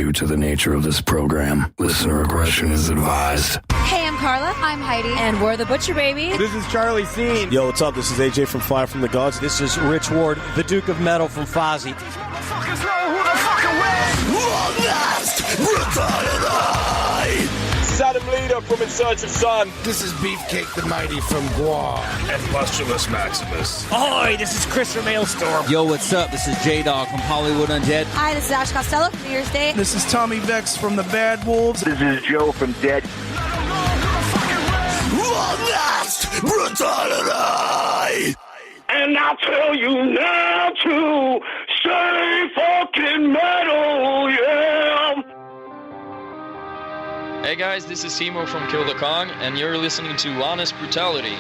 due to the nature of this program. Listener aggression is advised. Hey, I'm Carla. I'm Heidi. And we're the Butcher Baby. This is Charlie Scene. Yo, what's up? This is AJ from Fly from the Gods. This is Rich Ward, the Duke of Metal from Fozzy. Saddam Leader from In Search of Sun. This is Beefcake the Mighty from Guam. And Postulus Maximus. Ahoy, this is Chris from Maelstrom. Yo, what's up? This is J-Dog from Hollywood Undead. Hi, this is Ash Costello from New Year's Day. This is Tommy Vex from the Bad Wolves. This is Joe from Dead. Brutality! And I'll tell you now to stay fucking metal, yeah! Hey guys, this is Simo from Hbkillthekong, and you're listening to Honest Brutality.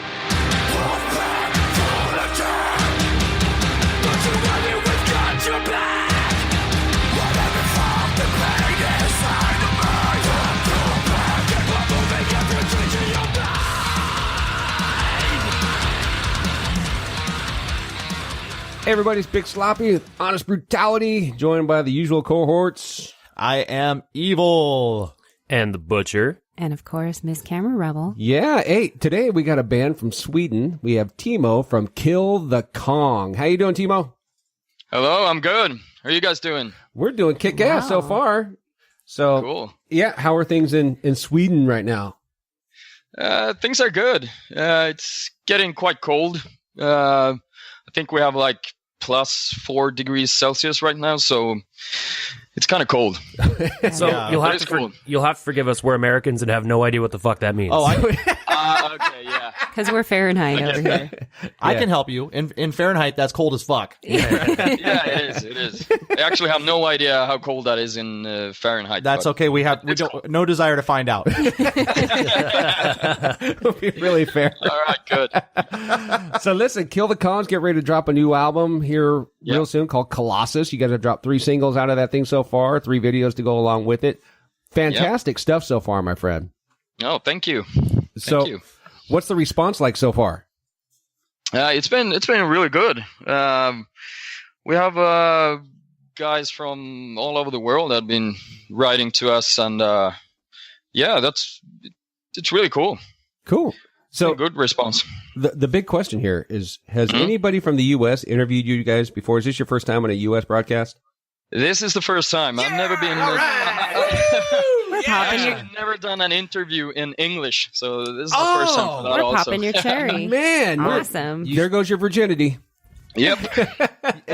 Hey everybody, it's Big Sloppy with Honest Brutality, joined by the usual cohorts. I am Evil. And the Butcher. And of course, Miss Camera Rebel. Yeah, hey, today we got a band from Sweden. We have Timo from Hbkillthekong. How you doing, Timo? Hello, I'm good. How are you guys doing? We're doing kick-ass so far. So, cool. Yeah, how are things in Sweden right now? Things are good. It's getting quite cold. I think we have like plus 4 degrees Celsius right now, so it's kind of cold. So you'll have to forgive us. We're Americans and have no idea what the fuck that means. Oh, okay, yeah. Because we're Fahrenheit over here. I can help you. In Fahrenheit, that's cold as fuck. Yeah, it is. I actually have no idea how cold that is in Fahrenheit. That's okay. We don't no desire to find out. It'll be really fair. All right, good. So listen, Hbkillthekong's get ready to drop a new album here real soon called Colossus. You guys have dropped 3 singles out of that thing so far, 3 videos to go along with it. Fantastic stuff so far, my friend. Oh, thank you. Thank you. What's the response like so far? It's been really good. We have guys from all over the world that have been writing to us, and it's really cool. Cool. So good response. The big question here is: has anybody from the U.S. interviewed you guys before? Is this your first time on a U.S. broadcast? This is the first time. I've never been. I've never done an interview in English, so this is the first time for that. We're also. popping your cherry. Man, awesome. There goes your virginity. Yep.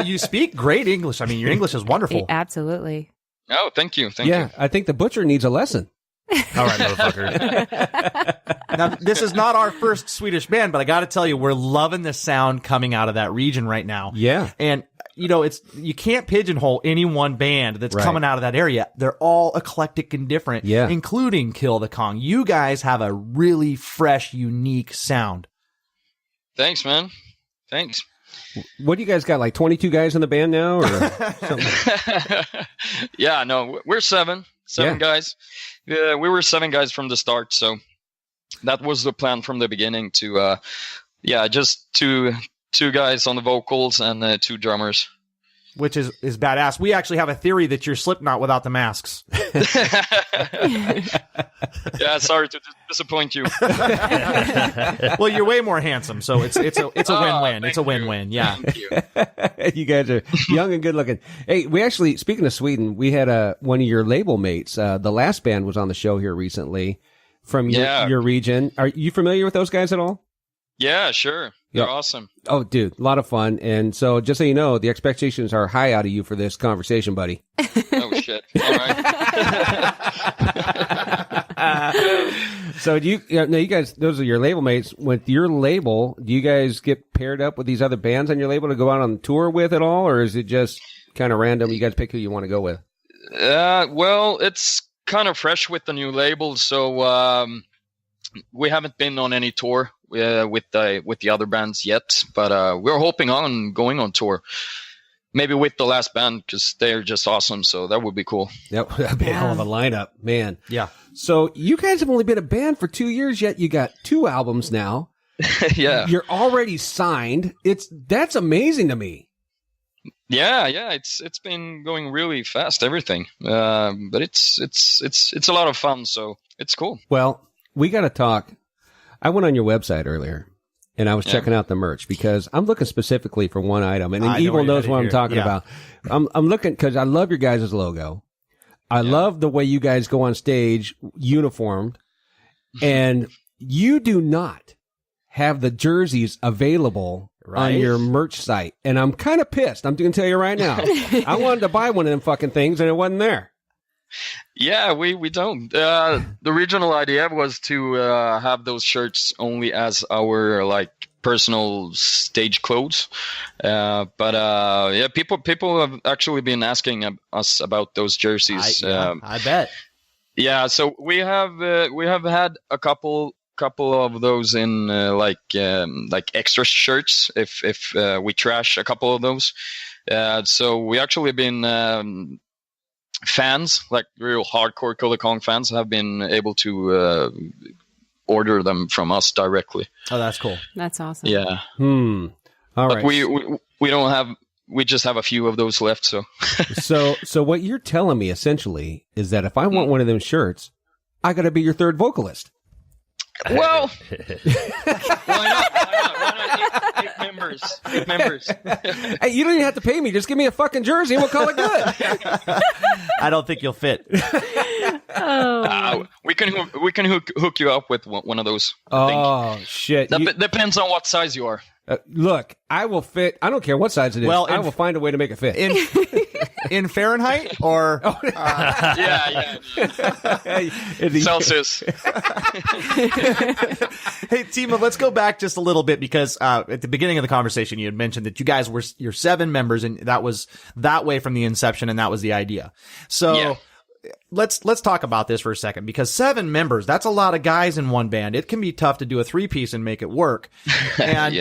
You speak great English. I mean, your English is wonderful. Absolutely. Oh, thank you. Thank you. I think the Butcher needs a lesson. All right, motherfucker. Now, this is not our first Swedish band, but I got to tell you, we're loving the sound coming out of that region right now. Yeah. And, you can't pigeonhole any one band that's coming out of that area. They're all eclectic and different, including Hbkillthekong. You guys have a really fresh, unique sound. Thanks, man. Thanks. What do you guys got, like 22 guys in the band now? Or something? Yeah, no, we're 7 guys. We were 7 guys from the start, so that was the plan from the beginning to, just two guys on the vocals and 2 drummers. Which is badass. We actually have a theory that you're Slipknot without the masks. Yeah, sorry to disappoint you. Well, you're way more handsome, so it's a win-win. It's a win-win. Yeah. Thank you. You guys are young and good looking. Hey, we actually, speaking of Sweden, we had one of your label mates. The Last Band was on the show here recently from your region. Are you familiar with those guys at all? Yeah, sure. They're awesome. Oh, dude, a lot of fun. And so, just so you know, the expectations are high out of you for this conversation, buddy. Oh, shit. All right. So, do you guys, those are your label mates. With your label, do you guys get paired up with these other bands on your label to go out on tour with at all? Or is it just kind of random? You guys pick who you want to go with? Well, it's kind of fresh with the new label. So, we haven't been on any tour with the other bands yet, but we're hoping on going on tour, maybe with the Last Band, because they're just awesome. So that would be cool. Yep, that'd be a hell of a lineup, man. Yeah. So you guys have only been a band for 2 years, yet you got 2 albums now. Yeah, you're already signed. That's amazing to me. Yeah, it's been going really fast, everything. But it's a lot of fun, so it's cool. Well, we got to talk. I went on your website earlier, and I was checking out the merch because I'm looking specifically for one item, and Evil knows what I'm talking about. I'm looking because I love your guys' logo. I love the way you guys go on stage uniformed, and you do not have the jerseys available on your merch site, and I'm kind of pissed. I'm going to tell you right now. I wanted to buy one of them fucking things, and it wasn't there. Yeah, we don't. The original idea was to have those shirts only as our like personal stage clothes, but people have actually been asking us about those jerseys. I bet. Yeah, so we have had a couple of those in like extra shirts if we trash a couple of those. So we actually been fans, like real hardcore Kill the Kong fans, have been able to order them from us directly. Oh, that's cool. That's awesome. Yeah. All but right. we don't have. We just have a few of those left. So. So what you're telling me essentially is that if I want one of them shirts, I got to be your third vocalist. Well, why not? Eight members. Hey, you don't even have to pay me. Just give me a fucking jersey and we'll call it good. I don't think you'll fit. We can hook you up with one of those. Oh, shit. Depends on what size you are. Look, I will fit. I don't care what size it is. Well, I will find a way to make it fit. In Fahrenheit or yeah. Celsius. Hey, Timo, let's go back just a little bit because at the beginning of the conversation, you had mentioned that you guys you're 7 members, and that was that way from the inception, and that was the idea. So let's talk about this for a second, because 7 members, that's a lot of guys in one band. It can be tough to do a 3-piece and make it work. And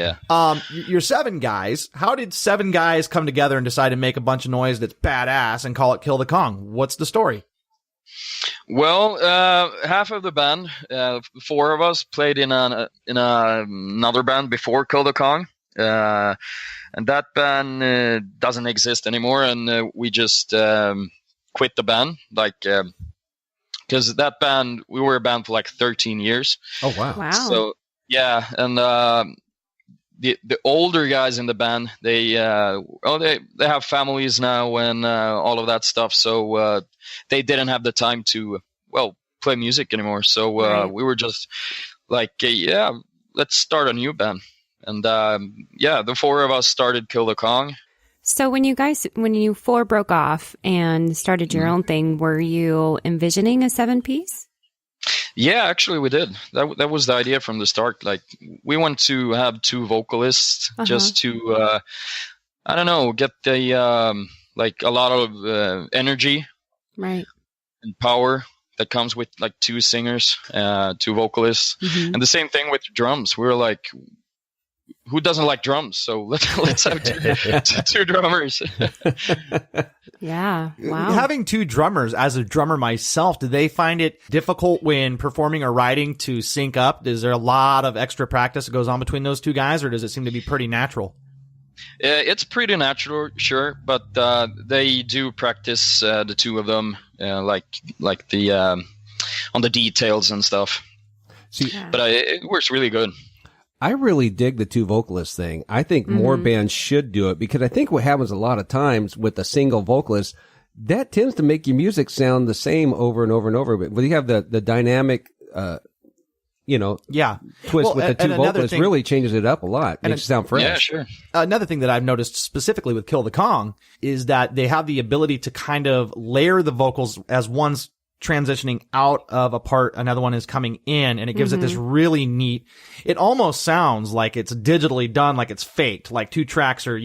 you're 7 guys. How did 7 guys come together and decide to make a bunch of noise that's badass and call it Kill the Kong? What's the story? Well, half of the band, 4 of us, played in another band before Kill the Kong, and that band doesn't exist anymore, and we just quit the band, because that band, we were a band for like 13 years. Oh wow! So yeah, and the older guys in the band, they have families now and all of that stuff, so they didn't have the time to play music anymore. So we were just like, let's start a new band, and the 4 of us started Kill the Kong. So when you 4 broke off and started your own thing, were you envisioning a 7-piece? Yeah, actually we did. That was the idea from the start. Like, we want to have 2 vocalists just to, I don't know, get the, a lot of energy. Right. And power that comes with like 2 singers, 2 vocalists. Mm-hmm. And the same thing with drums. We were like, who doesn't like drums? So let's have 2 drummers. Yeah. Wow. Having 2 drummers, as a drummer myself, do they find it difficult when performing or writing to sync up? Is there a lot of extra practice that goes on between those 2 guys, or does it seem to be pretty natural? It's pretty natural, sure, but they do practice, the 2 of them, like the on the details and stuff. But it works really good. I really dig the 2 vocalists thing. I think more bands should do it, because I think what happens a lot of times with a single vocalist, that tends to make your music sound the same over and over and over. But when you have the dynamic, twist with the 2 vocalists, really changes it up a lot. Makes it sound fresh. Yeah, sure. Another thing that I've noticed specifically with Kill the Kong is that they have the ability to kind of layer the vocals as one's transitioning out of a part, another one is coming in, and it gives it this really neat, it almost sounds like it's digitally done, like it's faked, like 2 tracks are,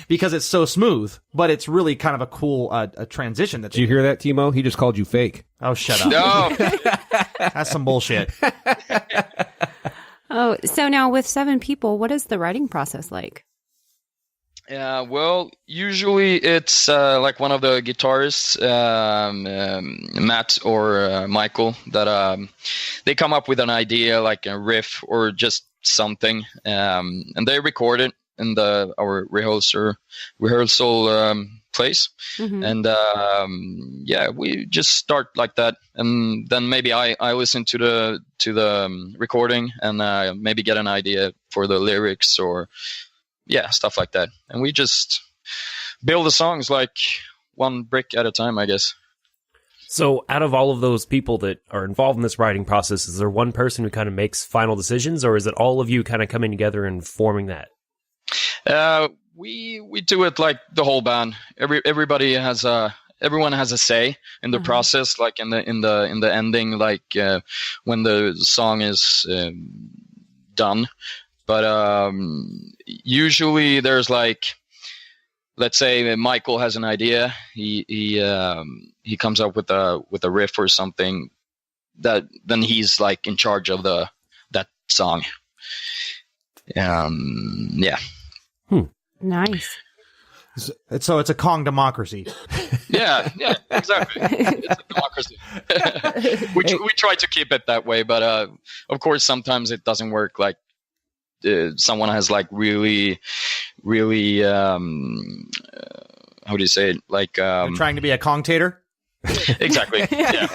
because it's so smooth, but it's really kind of a cool a transition. Did you hear that, Timo? He just called you fake. Oh, shut up. No. That's some bullshit. Oh, so now with 7 people, what is the writing process like? Yeah, well, usually it's like one of the guitarists, Matt or Michael, that they come up with an idea, like a riff or just something, and they record it, our rehearsal place, and we just start like that, and then maybe I listen to the recording and maybe get an idea for the lyrics or stuff like that, and we just build the songs like one brick at a time, I guess. So out of all of those people that are involved in this writing process, is there one person who kind of makes final decisions, or is it all of you kind of coming together and forming that? We do it like the whole band. Everyone has a say in the process, like in the ending, like when the song is done. But usually there's like, let's say Michael has an idea. He comes up with a riff or something that then he's like in charge of that song. Nice. So it's a Kong democracy. Yeah, exactly. It's a democracy. we try to keep it that way, but of course sometimes it doesn't work. Like someone has like really how do you say it? Like you're trying to be a Kong-tator? Exactly. Yeah.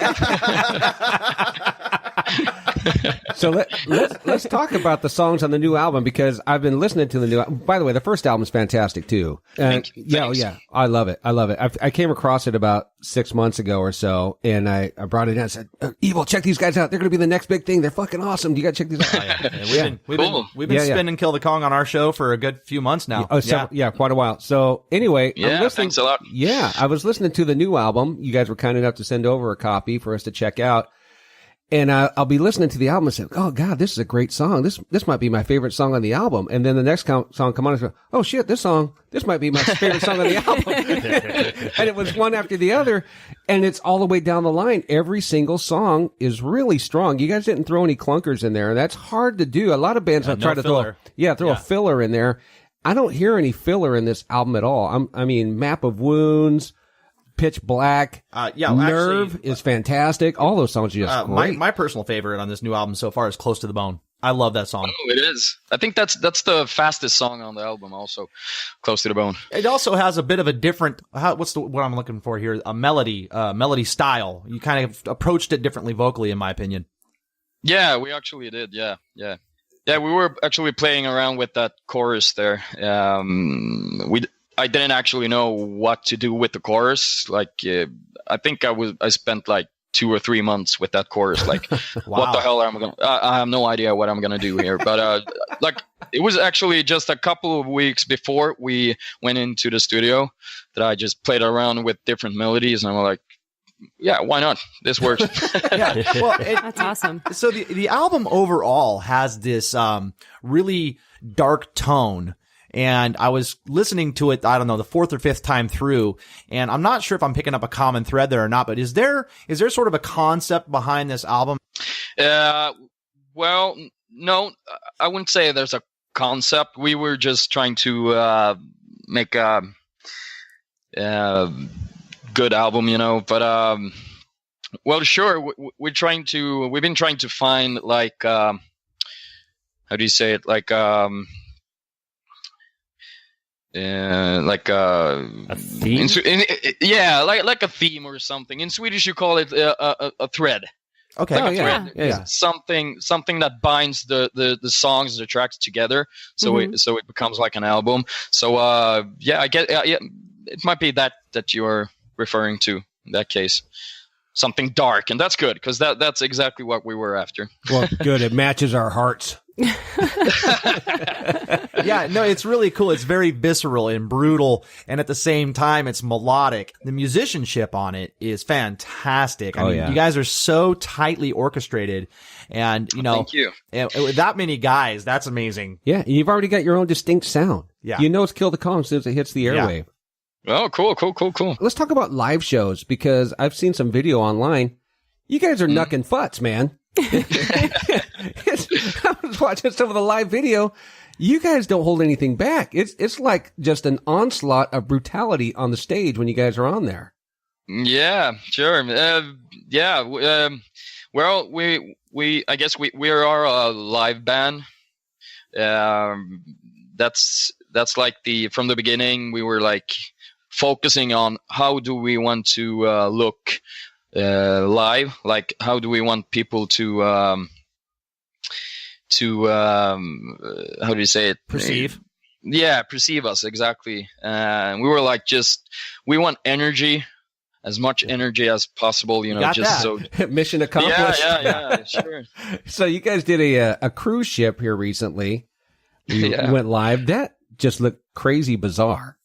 So let's talk about the songs on the new album, because I've been listening to the new album. By the way, the first album is fantastic too. Thanks. I love it. I came across it about 6 months ago or so, and I brought it in and said, Evil, check these guys out. They're going to be the next big thing. They're fucking awesome. You got to check these out. We've been spinning Kill the Kong on our show for a good few months now. Quite a while. So anyway, thanks a lot. Yeah, I was listening to the new album. You guys were kind enough to send over a copy for us to check out. And I'll be listening to the album and say, "Oh God, this is a great song. This might be my favorite song on the album." And then the next song come on and say, "Oh shit, this might be my favorite song on the album." And it was one after the other, and it's all the way down the line. Every single song is really strong. You guys didn't throw any clunkers in there, and that's hard to do. A lot of bands try to throw a filler in there. I don't hear any filler in this album at all. I mean, Map of Wounds, Pitch Black, Nerve is fantastic. All those songs are just great. My personal favorite on this new album so far is Close to the Bone. I love that song. Oh, it is. I think that's the fastest song on the album also, Close to the Bone. It also has a bit of a different, what I'm looking for here, a melody style. You kind of approached it differently vocally, in my opinion. Yeah, we actually did. Yeah, we were actually playing around with that chorus there. I didn't actually know what to do with the chorus. Like, I think I spent like 2 or 3 months with that chorus. Like, what the hell am I going to, I have no idea what I'm going to do here. But, like, it was actually just a couple of weeks before we went into the studio that I just played around with different melodies. And I'm like, yeah, why not? This works. That's awesome. So the album overall has this, really dark tone. And I was listening to it, I don't know, the 4th or 5th time through, and I'm not sure if I'm picking up a common thread there or not, but is there sort of a concept behind this album? Well, no, I wouldn't say there's a concept. We were just trying to make a good album, you know, but well, sure, we've been trying to find like how do you say it, like a theme? Like a theme or something. In Swedish, you call it a thread. Okay. Like a thread. Something that binds the songs, the tracks together, so it becomes like an album. So I get it might be that you're referring to in that case. Something dark, and that's good because that's exactly what we were after. Well, good. It matches our hearts. Yeah, no, it's really cool. It's very visceral and brutal, and at the same time, it's melodic. The musicianship on it is fantastic. I mean, you guys are so tightly orchestrated, and thank you. With that many guys, that's amazing. Yeah, you've already got your own distinct sound. Yeah, you know it's Kill the Kong as soon as it hits the airwave. Oh, cool. Let's talk about live shows, because I've seen some video online. You guys are knucking futz, man. I was watching some of the live video. You guys don't hold anything back. It's like just an onslaught of brutality on the stage when you guys are on there. Yeah, sure. Well, we I guess we are a live band. That's that's like from the beginning, we were like focusing on how do we want to look live, like how do we want people to how do you say it? Perceive. Yeah, perceive us, exactly. We were like, we want energy, as much energy as possible, you know, just that. so mission accomplished. Yeah, sure. So you guys did a cruise ship here recently. You went live. That just looked crazy bizarre.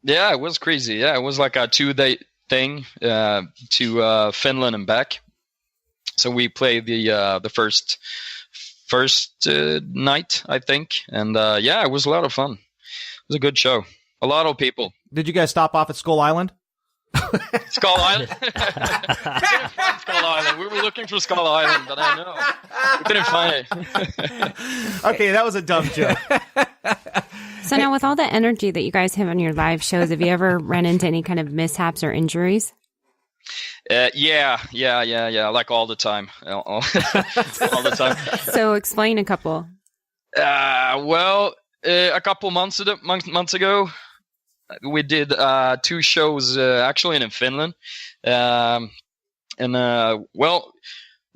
Yeah, it was crazy. Yeah, it was like a 2-day thing to Finland and back. So we played the first night, I think, and it was a lot of fun. It was a good show. A lot of people. Did you guys stop off at Skull Island? Skull Island? We couldn't find Skull Island. We were looking for Skull Island, but I know we couldn't find it. Okay, that was a dumb joke. So now with all the energy that you guys have on your live shows, have you ever run into any kind of mishaps or injuries? Yeah, like all the time. All the time. So explain a couple. A couple months ago, we did 2 shows actually in Finland.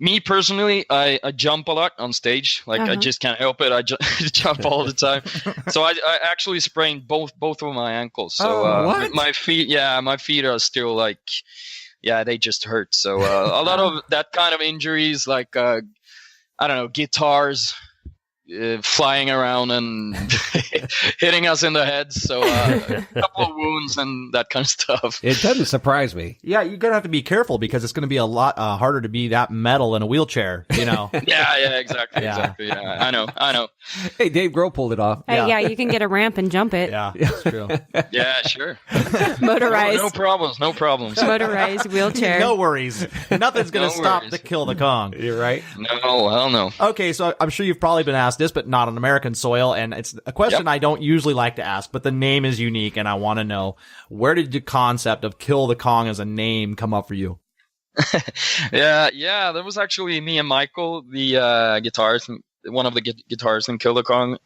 Me personally, I jump a lot on stage. Like I just can't help it. I jump all the time. So I actually sprained both of my ankles. So my feet are still like, they just hurt. So a lot of that kind of injuries, like I don't know, guitars flying around and hitting us in the head. So a couple of wounds and that kind of stuff. It doesn't surprise me. Yeah, you're going to have to be careful because it's going to be a lot harder to be that metal in a wheelchair, you know? Exactly. Yeah, I know. Hey, Dave Grohl pulled it off. Yeah, you can get a ramp and jump it. Yeah, that's true. Yeah, sure. Motorized. No problems. Motorized wheelchair. No worries. Nothing's going to stop the Kill the Kong. You're right. No, hell no. Okay, so I'm sure you've probably been asked this, but not on American soil, and it's a question I don't usually like to ask, but the name is unique, and I want to know, where did the concept of Kill the Kong as a name come up for you? Yeah, that was actually me and Michael, the guitarist, one of the guitarists in Kill the Kong.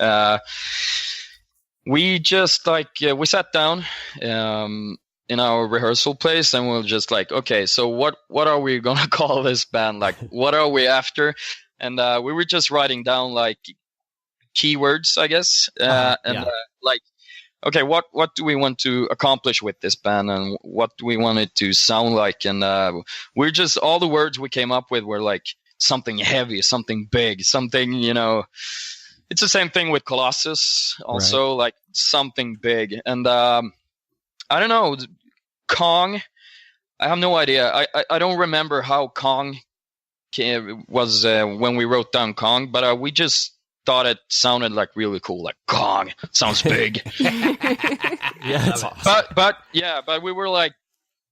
We just we sat down in our rehearsal place, and we were just like, okay, so what are we gonna call this band? Like, what are we after? And we were just writing down like keywords, I guess, okay, what do we want to accomplish with this band, and what do we want it to sound like? And we're just, all the words we came up with were like something heavy, something big, something, you know. It's the same thing with Colossus, also, like something big. And I don't know, Kong, I have no idea. I don't remember how Kong was when we wrote down Kong, but we just thought it sounded like really cool, like Kong sounds big. That's awesome. But we were like,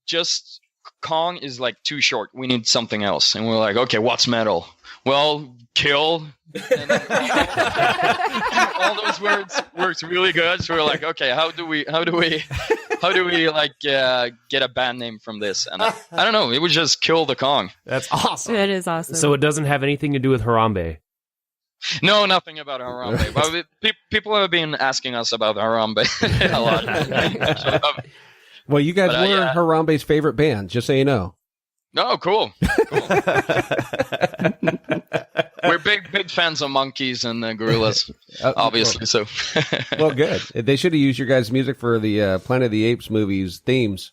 just Kong is like too short. We need something else, and we're like, okay, what's metal? Well, kill. And all those words works really good. So we're like, okay, how do we like get a band name from this? And I don't know. It was just Kill the Kong. That's awesome. That is awesome. So it doesn't have anything to do with Harambe. No, nothing about Harambe. But people have been asking us about Harambe a lot. Well, you guys were Harambe's favorite band, just so you know. Oh, cool. We're big fans of monkeys and gorillas, obviously. So, well, good. They should have used your guys' music for the Planet of the Apes movies themes.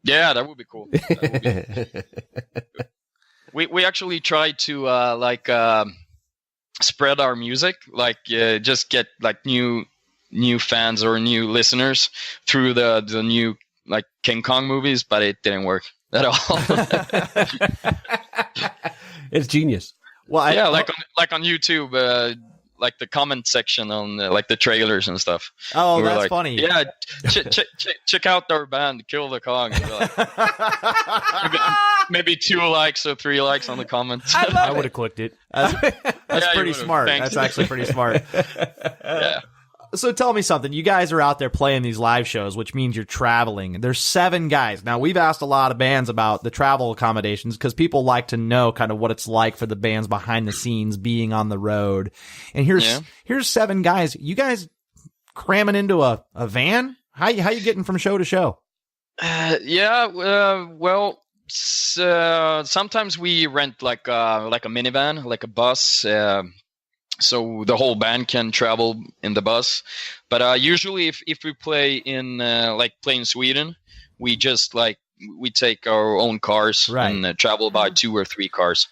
Yeah, that would be cool. We actually tried to spread our music, just get like new fans or new listeners through the new like King Kong movies, but it didn't work at all. It's genius. Well, like on YouTube, like the comment section on like the trailers and stuff. Oh, that's funny. Yeah, check out our band, Kill the Kong. Maybe 2 likes or 3 likes on the comments. I would have clicked it. That's pretty smart. That's actually pretty smart. Yeah. So tell me something. You guys are out there playing these live shows, which means you're traveling. There's 7 guys. Now, we've asked a lot of bands about the travel accommodations because people like to know kind of what it's like for the bands behind the scenes being on the road. And here's 7 guys. You guys cramming into a van? How you getting from show to show? Sometimes we rent like a minivan, like a bus, so the whole band can travel in the bus. But usually, if we play in Sweden, we just we take our own cars and travel by 2 or 3 cars.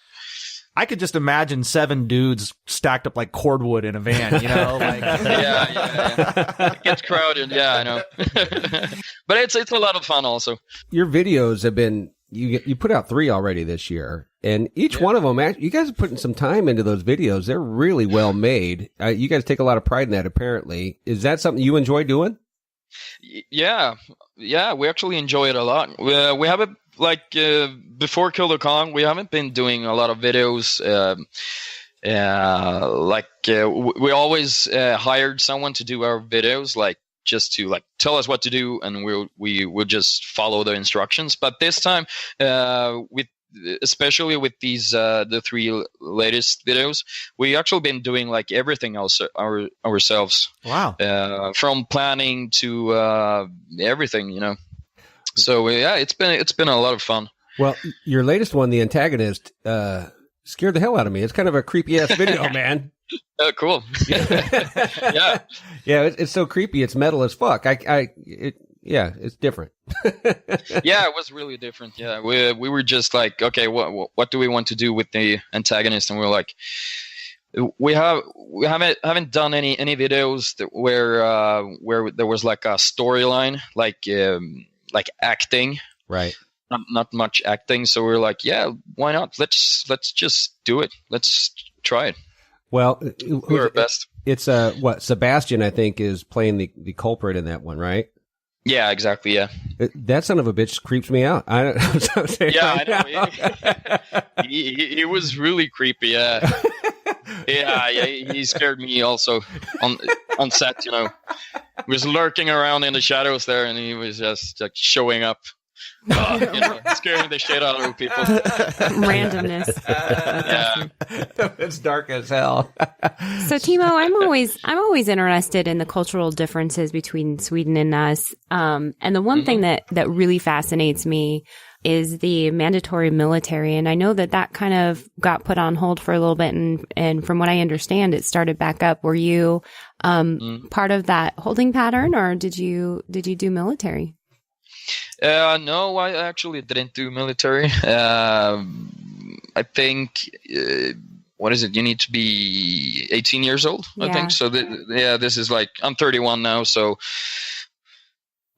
I could just imagine 7 dudes stacked up like cordwood in a van, Yeah. It gets crowded. Yeah, I know. But it's a lot of fun also. Your videos have been, you put out 3 already this year, and each one of them, you guys are putting some time into those videos. They're really well made. You guys take a lot of pride in that, apparently. Is that something you enjoy doing? Yeah, we actually enjoy it a lot. We have before Kill the Kong, we haven't been doing a lot of videos. We always hired someone to do our videos, just to tell us what to do, and we would just follow the instructions. But this time, especially with these the 3 latest videos, we actually been doing everything else ourselves. Wow! From planning to everything, So it's been a lot of fun. Well, your latest one, The Antagonist, scared the hell out of me. It's kind of a creepy ass video, man. Oh, cool. Yeah. Yeah, it's so creepy. It's metal as fuck. It's different. Yeah, it was really different. Yeah, we were just okay, what do we want to do with the antagonist? And we were we haven't done any videos where there was a storyline, like acting, right? Not much acting. So we were why not? Let's just do it. Let's try it. Well, we're our best. It's Sebastian, I think, is playing the culprit in that one, right? Yeah, exactly. Yeah, that son of a bitch creeps me out. I know. He was really creepy. Yeah, he scared me also on set. He was lurking around in the shadows there, and he was just showing up. Scaring the shit out of people. Randomness. Yeah, it's dark as hell. So Timo, I'm always interested in the cultural differences between Sweden and us. And the one thing that really fascinates me is the mandatory military. And I know that kind of got put on hold for a little bit. And from what I understand, it started back up. Were you part of that holding pattern, or did you do military? No, I actually didn't do military. I think, what is it? You need to be 18 years old, Yeah. I think. So, this is I'm 31 now. So,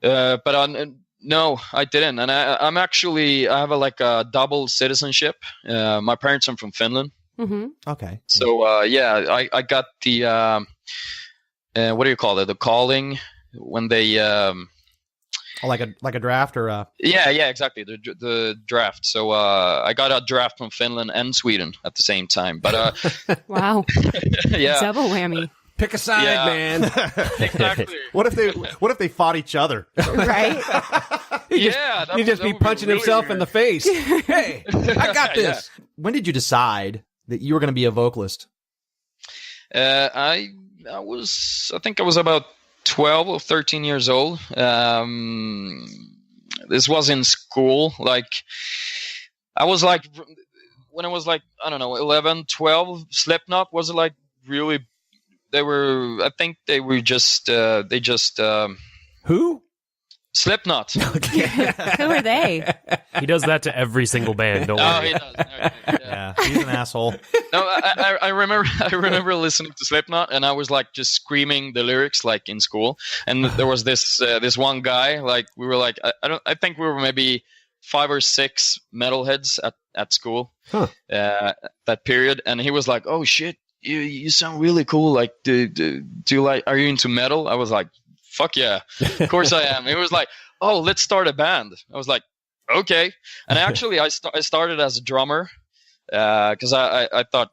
no, I didn't. And I have a double citizenship. My parents are from Finland. Mm-hmm. Okay. So, I got the, what do you call it? The calling when they, like a draft or a... Yeah, exactly. The draft. So I got a draft from Finland and Sweden at the same time. But wow, yeah, double whammy. Pick a side, man. Exactly. What if they fought each other? Right? He'd just be punching himself in the face. Hey, I got this. Yeah. When did you decide that you were going to be a vocalist? I think I was about 12 or 13 years old. This was in school. I was when I was I don't know, 11, 12, Slipknot was really, I think they were just, Who? Slipknot. Who are they? He does that to every single band. Don't worry. He does. Yeah, he's an asshole. No, I remember listening to Slipknot, and I was just screaming the lyrics in school. And there was this one guy, we were I think we were maybe 5 or 6 metalheads at school. Huh. That period, and he was like, "Oh shit, you sound really cool. Do you are you into metal?" I was like, "Fuck yeah, of course I am." He was like, "Oh, let's start a band." I was like, "Okay." And actually, I started as a drummer because I thought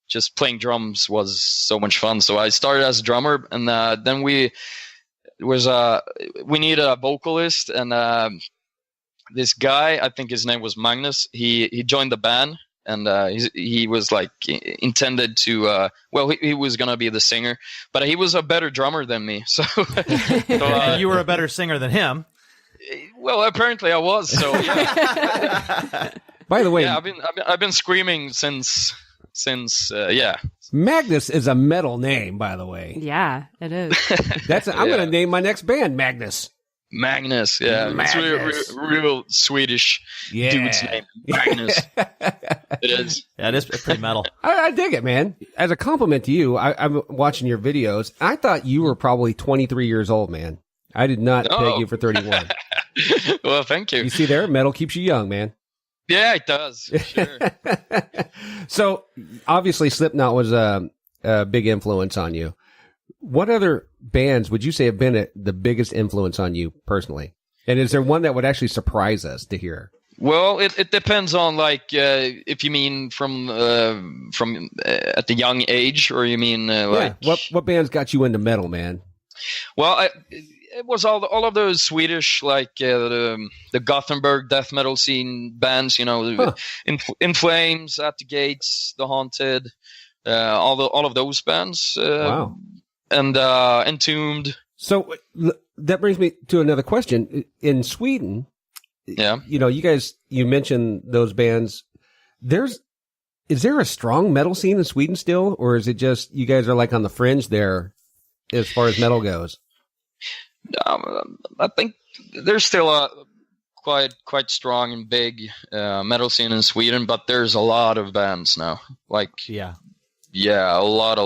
just playing drums was so much fun. So I started as a drummer, and then we needed a vocalist, and this guy, I think his name was Magnus. He joined the band, and he was like intended to. He was gonna be the singer, but he was a better drummer than me. So, and you were a better singer than him. Well, apparently I was. So yeah. By the way, yeah, I've been screaming since yeah. Magnus is a metal name, by the way. Yeah, it is. I'm going to name my next band Magnus. Magnus, yeah. Magnus. It's real Swedish dude's name. Magnus. It is. Yeah, it is pretty metal. I dig it, man. As a compliment to you, I'm watching your videos. I thought you were probably 23 years old, man. I did not peg you for 31. Well, thank you. You see there, metal keeps you young, man. Yeah, it does. Sure. So, obviously, Slipknot was a big influence on you. What other bands would you say have been the biggest influence on you personally? And is there one that would actually surprise us to hear? Well, it depends on if you mean from at the young age, or you mean what bands got you into metal, man? Well, it was all of those Swedish, the Gothenburg death metal scene bands, In Flames, At the Gates, The Haunted, all of those bands. Wow. And Entombed. So that brings me to another question. In Sweden, yeah, you mentioned those bands. Is there a strong metal scene in Sweden still, or is it just you guys are like on the fringe there as far as metal goes? I think there's still a quite strong and big metal scene in Sweden, but there's a lot of bands now. A lot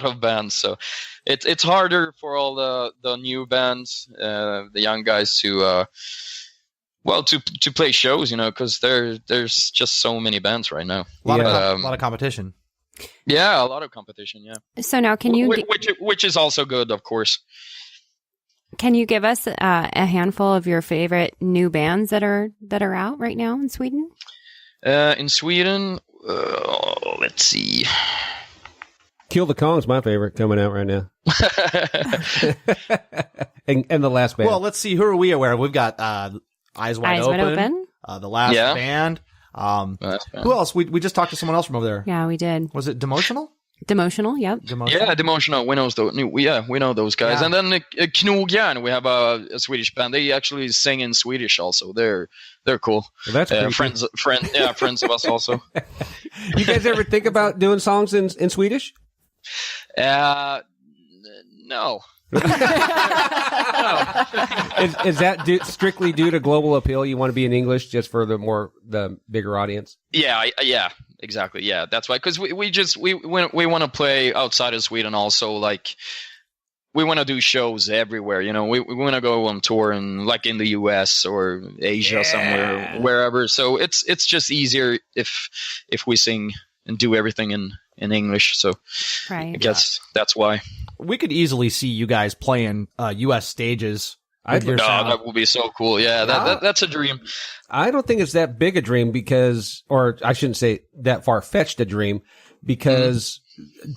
of bands. So it's harder for all the new bands, the young guys to play shows, because there's just so many bands right now. A lot of competition. Yeah, a lot of competition. Yeah. So now, can you which is also good, of course. Can you give us a handful of your favorite new bands that are out right now in Sweden? In Sweden, let's see. Hbkillthekong is my favorite coming out right now. and the last band. Well, let's see. Who are we aware of? We've got Eyes Wide Open. The last band. Who else? We just talked to someone else from over there. Yeah, we did. Was it Demotional? Demotional, yep. Yeah, Demotional. We know those guys. Yeah. And then Knogjärn, we have a Swedish band. They actually sing in Swedish also. They're cool. Well, that's friends of us also. You guys ever think about doing songs in Swedish? No. No. Is that strictly due to global appeal? You want to be in English just for the bigger audience? Yeah, exactly. Yeah, that's why. Because we want to play outside of Sweden also. Like, we want to do shows everywhere. We want to go on tour in the US or Asia somewhere, wherever. So it's just easier if we sing and do everything in English. So right. I guess that's why. We could easily see you guys playing US stages. That would be so cool. Yeah, that's a dream. I don't think it's that big a dream or I shouldn't say that far-fetched a dream, because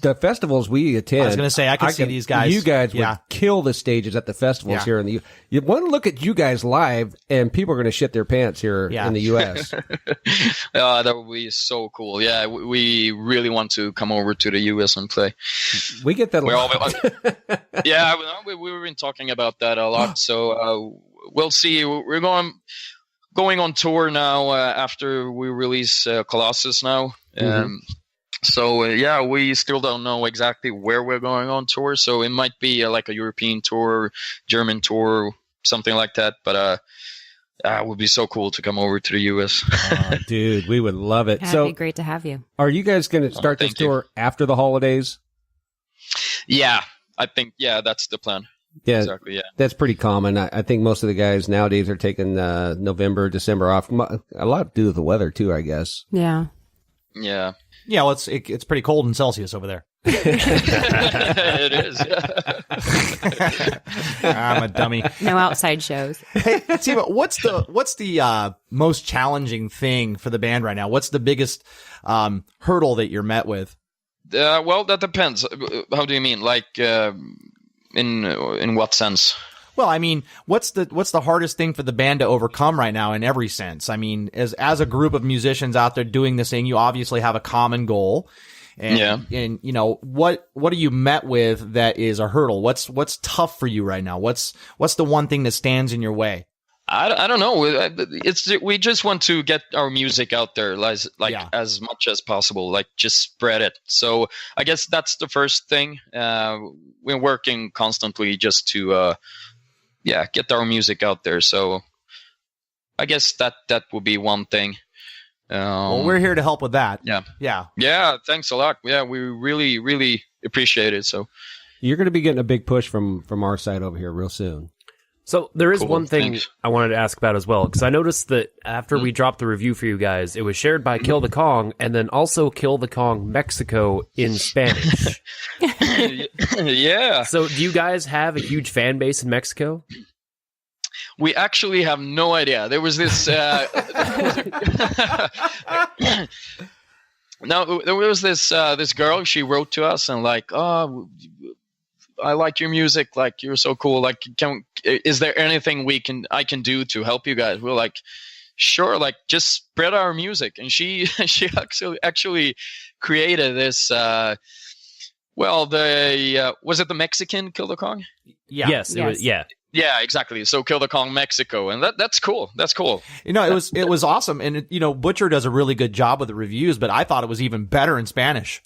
the festivals we attend. I was going to say, I can see these guys. You guys would kill the stages at the festivals here in the U.S. You want to look at you guys live, and people are going to shit their pants here in the U.S. That would be so cool. Yeah, we really want to come over to the U.S. and play. We get that a lot. Yeah, we've been talking about that a lot. So we'll see. We're going on tour now after we release Colossus now. So, we still don't know exactly where we're going on tour. So it might be like a European tour, German tour, something like that. But it would be so cool to come over to the U.S. Dude, we would love it. That'd be great to have you. Are you guys going to start this tour after the holidays? Yeah, I think, that's the plan. Yeah, exactly. Yeah, that's pretty common. I think most of the guys nowadays are taking November, December off. A lot to do with the weather, too, I guess. Yeah. Yeah. Yeah, well, it's pretty cold in Celsius over there. It is. I'm a dummy. No outside shows. Hey, Tiva, what's the most challenging thing for the band right now? What's the biggest hurdle that you're met with? Well, that depends. How do you mean? Like, in what sense? Well, I mean, what's the hardest thing for the band to overcome right now in every sense? I mean, as a group of musicians out there doing this thing, you obviously have a common goal. And, and you know, what are you met with that is a hurdle? What's tough for you right now? What's the one thing that stands in your way? I don't know. We just want to get our music out there as much as possible, like just spread it. So I guess that's the first thing. We're working constantly just to get our music out there. So I guess that would be one thing. Well, we're here to help with that. Yeah. Thanks a lot. Yeah, we really, really appreciate it. So you're going to be getting a big push from our side over here real soon. So there is one thing I wanted to ask about as well, because I noticed that after we dropped the review for you guys, it was shared by Kill the Kong and then also Kill the Kong Mexico in Spanish. Yeah. So do you guys have a huge fan base in Mexico? We actually have no idea. There was this. There was this girl. She wrote to us and like, oh, I like your music. Like, you're so cool. Like, is there anything I can do to help you guys? We're like, sure. Like, just spread our music. And she actually created this. Was it the Mexican Kill the Kong? Yeah. Yes. It was, yeah. Yeah, exactly. So Kill the Kong Mexico, and that's cool. That's cool. You know, it was awesome, and you know, Butcher does a really good job with the reviews, but I thought it was even better in Spanish.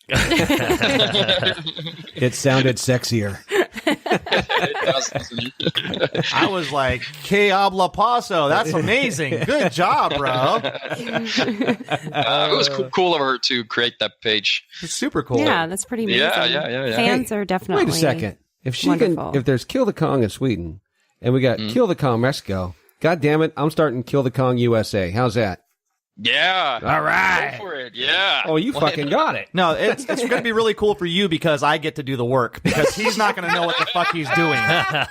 It sounded sexier. It does, doesn't it? I was like, "Que habla paso?" That's amazing. Good job, bro. It was cool of her to create that page. It's super cool. Yeah, that's pretty amazing. Yeah. Fans are definitely. Wait a second. If she wonderful. if there's Kill the Kong in Sweden. And we got Kill the Kong Mexico. God damn it, I'm starting Kill the Kong USA. How's that? Yeah. All right. Go for it. Yeah. Oh, you fucking got it. No, it's going to be really cool for you because I get to do the work because he's not going to know what the fuck he's doing. Yeah.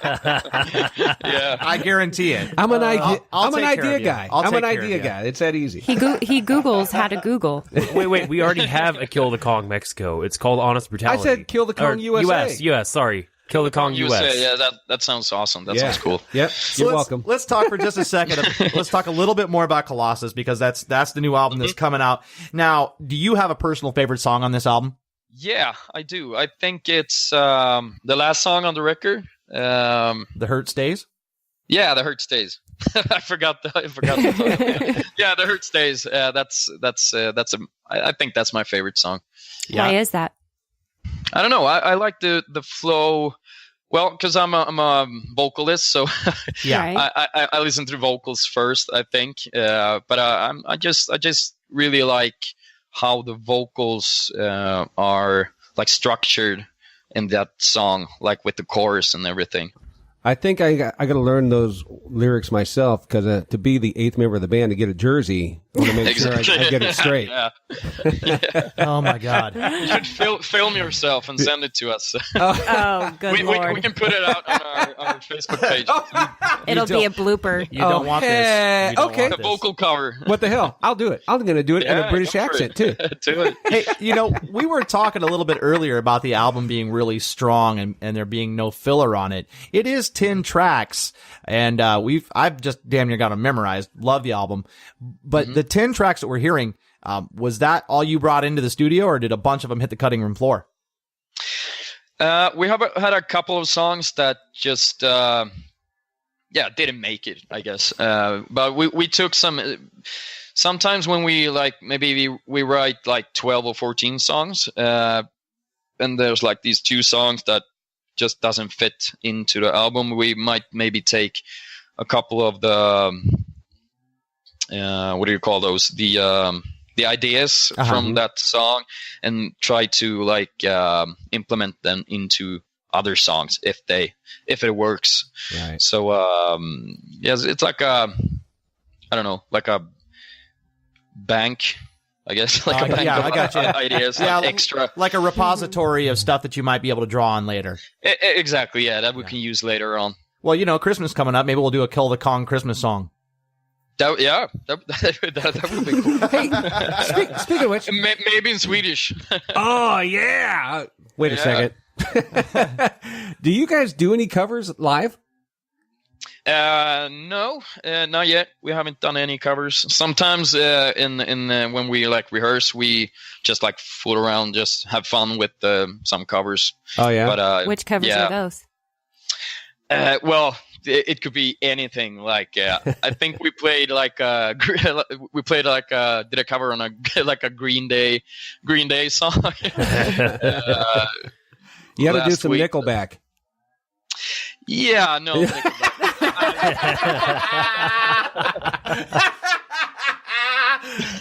I guarantee it. I'm an idea. I'm an take care idea of you. guy. I'll I'm take an care of idea you. guy. It's that easy. He Googles how to Google. Wait. We already have a Kill the Kong Mexico. It's called Honest Brutality. I said Kill the Kong USA. US. Sorry. Kill the Kong US. Yeah, that sounds awesome. That sounds cool. Yep. You're welcome. Let's talk for just a second. Let's talk a little bit more about Colossus because that's the new album that's coming out. Now, do you have a personal favorite song on this album? Yeah, I do. I think it's the last song on the record. The Hurt Stays? Yeah, The Hurt Stays. I forgot the title. Yeah, The Hurt Stays. I think that's my favorite song. Yeah. Why is that? I don't know. I like the flow. Well, because I'm a vocalist, so yeah, right. I listen to the vocals first. I think, but I just really like how the vocals are like structured in that song, like with the chorus and everything. I think I got to learn those lyrics myself because to be the 8th member of the band to get a jersey, I want to make sure I get it straight. Yeah. Oh my God! You should film yourself and send it to us. Oh, good Lord. We can put it out on our Facebook page. It'll be a blooper. You don't want this. You don't okay. want The this. vocal cover. What the hell? I'll do it. I'm going to do it in a British go for accent too. Do it. Hey, you know, we were talking a little bit earlier about the album being really strong and there being no filler on it. It is 10 tracks, and I've just damn near got them memorized. Love the album, but the 10 tracks that we're hearing, was that all you brought into the studio, or did a bunch of them hit the cutting room floor? We have had a couple of songs that just didn't make it, I guess. But we took some. Sometimes when we maybe we write like 12 or 14 songs, and there's like these 2 songs that just doesn't fit into the album. We might maybe take a couple of the what do you call those? The ideas from that song and try to implement them into other songs if it works. Right. So yes, it's like a bank. I guess a bank of I got you. ideas, extra, like a repository of stuff that you might be able to draw on later. Exactly, yeah, that we can use later on. Well, you know, Christmas coming up. Maybe we'll do a Kill the Kong Christmas song. That would be cool. Hey, speaking of which, maybe in Swedish. Oh yeah. Wait a second. Do you guys do any covers live? No, not yet. We haven't done any covers. Sometimes in when we like rehearse, we just like fool around, just have fun with some covers. Oh yeah. But which covers are those? Well, it could be anything. Like I think we played like did a cover on a like a Green Day song. You got to do some Nickelback. Yeah, no.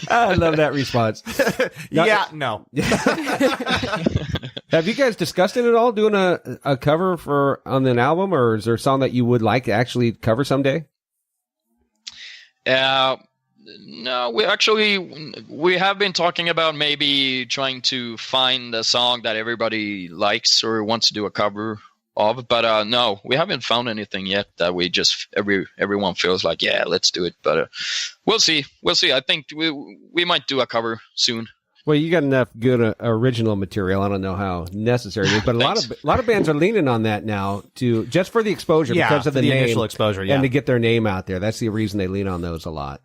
I love that response. No. Have you guys discussed it at all, doing a cover on an album, or is there a song that you would like to actually cover someday? No, we have been talking about maybe trying to find a song that everybody likes or wants to do a cover of, but no, we haven't found anything yet that we just everyone feels like, yeah, let's do it. But we'll see. I think we might do a cover soon. Well, you got enough good original material. I don't know how necessary it is, but a lot of bands are leaning on that now just for the exposure, because of the name, initial exposure, and to get their name out there. That's the reason they lean on those a lot.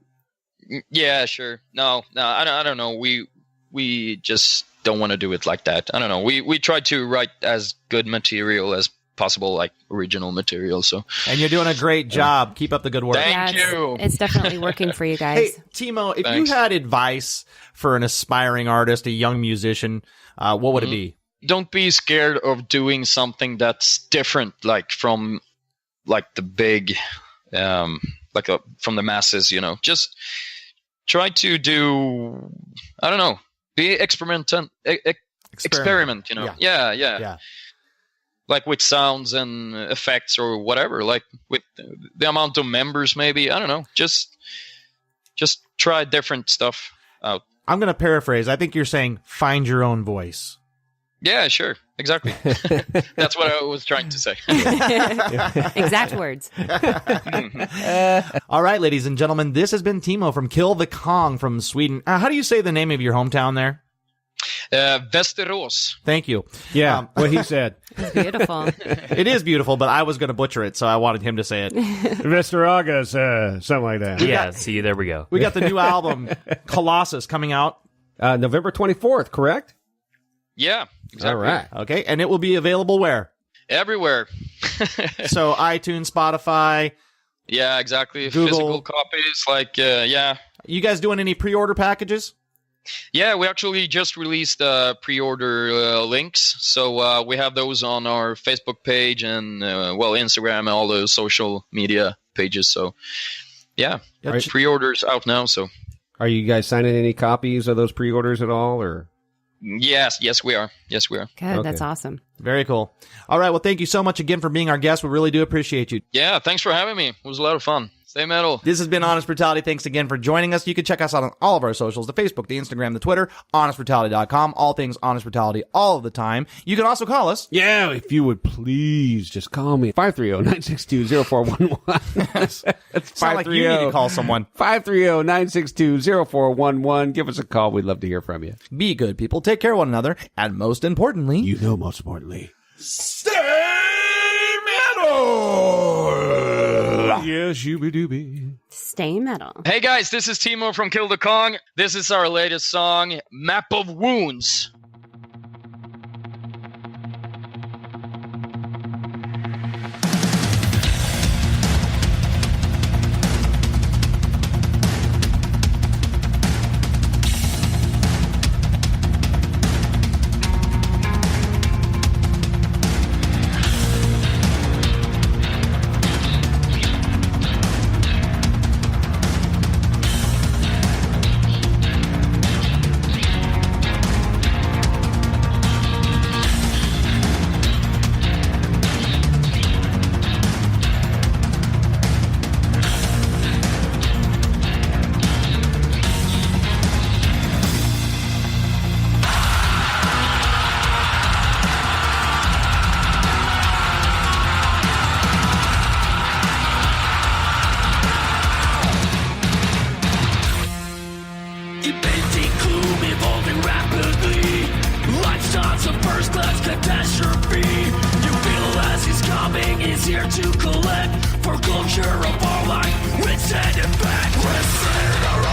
Yeah, sure. No, I don't know. We just don't want to do it like that. I don't know. We try to write as good material as possible, like original material. So, and you're doing a great job. Keep up the good work. Thank you. It's definitely working for you guys. Hey, Timo, if you had advice for an aspiring artist, a young musician, what would it be? Don't be scared of doing something that's different, like from like the big, from the masses. Just try to do. I don't know. Be experiment. Yeah. Like with sounds and effects or whatever, like with the amount of members, maybe. I don't know. Just try different stuff out. I'm going to paraphrase. I think you're saying find your own voice. Yeah, sure. Exactly. That's what I was trying to say. Exact words. All right, ladies and gentlemen, this has been Timo from Kill the Kong from Sweden. How do you say the name of your hometown there? Västerås. Thank you. Yeah, what he said. It's beautiful. It is beautiful, but I was going to butcher it, so I wanted him to say it. Västerås, something like that. Yeah, see, there we go. We got the new album, Colossus, coming out. November 24th, correct? Yeah, exactly. All right. Okay, and it will be available where? Everywhere. So iTunes, Spotify. Yeah, exactly. Google. Physical copies, yeah. You guys doing any pre-order packages? Yeah, we actually just released pre-order links. So we have those on our Facebook page and, Instagram and all the social media pages. So, yeah, pre-orders out now. So, are you guys signing any copies of those pre-orders at all, or? Yes, we are. Yes, we are. Good, okay. That's awesome. Very cool. All right, well, thank you so much again for being our guest. We really do appreciate you. Yeah, thanks for having me. It was a lot of fun. Stay metal. This has been Honest Brutality. Thanks again for joining us. You can check us out on all of our socials, the Facebook, the Instagram, the Twitter, honestbrutality.com, all things Honest Brutality all of the time. You can also call us. Yeah, if you would please just call me. 530-962-0411. It's not like you need to call someone. 530-962-0411. Give us a call. We'd love to hear from you. Be good, people. Take care of one another. And most importantly... most importantly... Stay metal! Yes, shooby-dooby. Stay metal. Hey guys, this is Timo from Kill the Kong. This is our latest song, Map of Wounds. Evolving rapidly, lifestyles of first class catastrophe. You feel as he's coming, he's here to collect foreclosure of our life. We're sending back, we're sending